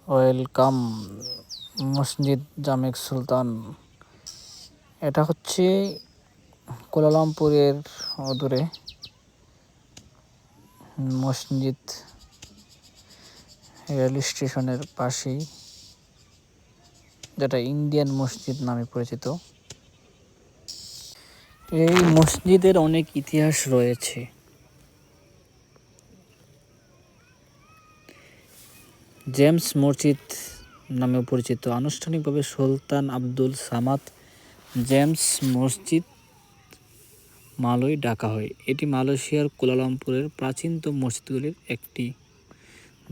Welcome মসজিদ জামেক সুলতান। এটা হচ্ছে কুয়ালালামপুরের অদূরে মসজিদ, রেল স্টেশনের পাশেই, যেটা ইন্ডিয়ান মসজিদ নামে পরিচিত। এই মসজিদের অনেক ইতিহাস রয়েছে। জেমস মসজিদ নামেও পরিচিত। আনুষ্ঠানিকভাবে সুলতান আব্দুল সামাদ জেমস মসজিদ মালয় ডাকা হয়। এটি মালয়েশিয়ার কুয়ালালামপুরের প্রাচীনতম মসজিদগুলির একটি।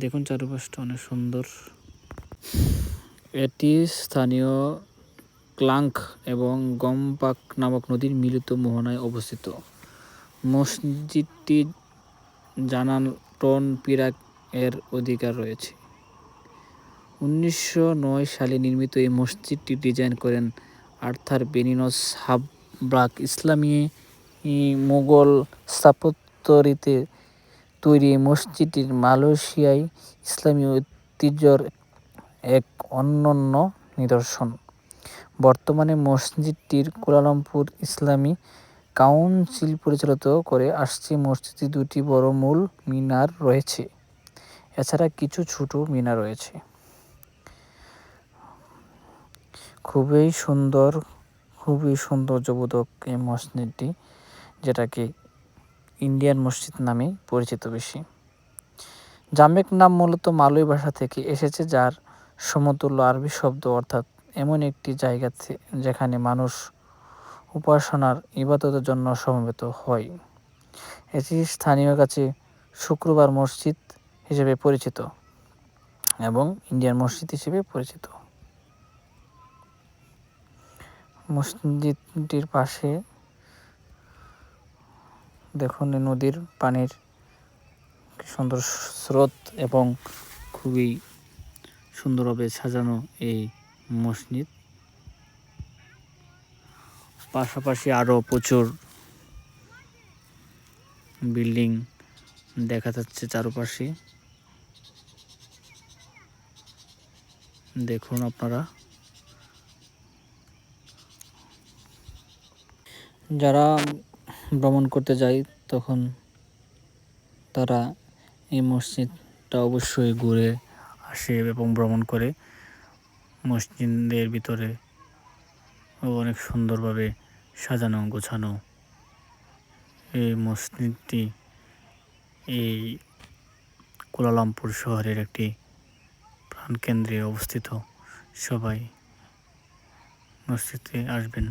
দেখুন চারপাশটা অনেক সুন্দর। এটি স্থানীয় ক্লাংক এবং গম্পাক নামক নদীর মিলিত মোহনায় অবস্থিত। মসজিদটি জানাটন পিরাক এর অধিকার রয়েছে। 1909 সালে নির্মিত এই মসজিদটি ডিজাইন করেন আর্থার বেনিনস হাবব্রাক। ইসলামী মুঘল স্থাপত্যরীতিতে তৈরি এই মসজিদটি মালয়েশিয়ায় ইসলামী ঐতিহ্যের এক অনন্য নিদর্শন। বর্তমানে মসজিদটির কুয়ালালামপুর ইসলামী কাউন্সিল পরিচালিত করে আসছে। মসজিদে দুটি বড় মূল মিনার রয়েছে, এছাড়া কিছু ছোট মিনার রয়েছে। খুবই সৌন্দর্যবোধক এই মসজিদটি, যেটাকে ইন্ডিয়ান মসজিদ নামে পরিচিত বেশি। জামেক নাম মূলত মালয় ভাষা থেকে এসেছে, যার সমতুল্য আরবি শব্দ, অর্থাৎ এমন একটি জায়গা যেখানে মানুষ উপাসনার ইবাদতের জন্য সমবেত হয়। এটি স্থানীয় কাছে শুক্রবার মসজিদ হিসেবে পরিচিত এবং ইন্ডিয়ান মসজিদ হিসেবে পরিচিত। মসজিদটির পাশে দেখুন নদীর পানির সুন্দর স্রোত এবং খুবই সুন্দরভাবে সাজানো এই মসজিদ। পাশাপাশি আরও প্রচুর বিল্ডিং দেখা যাচ্ছে চারপাশে। দেখুন আপনারা, যারা ভ্রমণ করতে যায় তখন তারা এই মসজিদটা অবশ্যই ঘুরে আসে এবং ভ্রমণ করে। মসজিদের ভিতরে অনেক সুন্দরভাবে সাজানো গোছানো এই মসজিদটি এই কুয়ালালামপুর শহরের একটি প্রাণকেন্দ্রে অবস্থিত। সবাই মসজিদে আসবেন।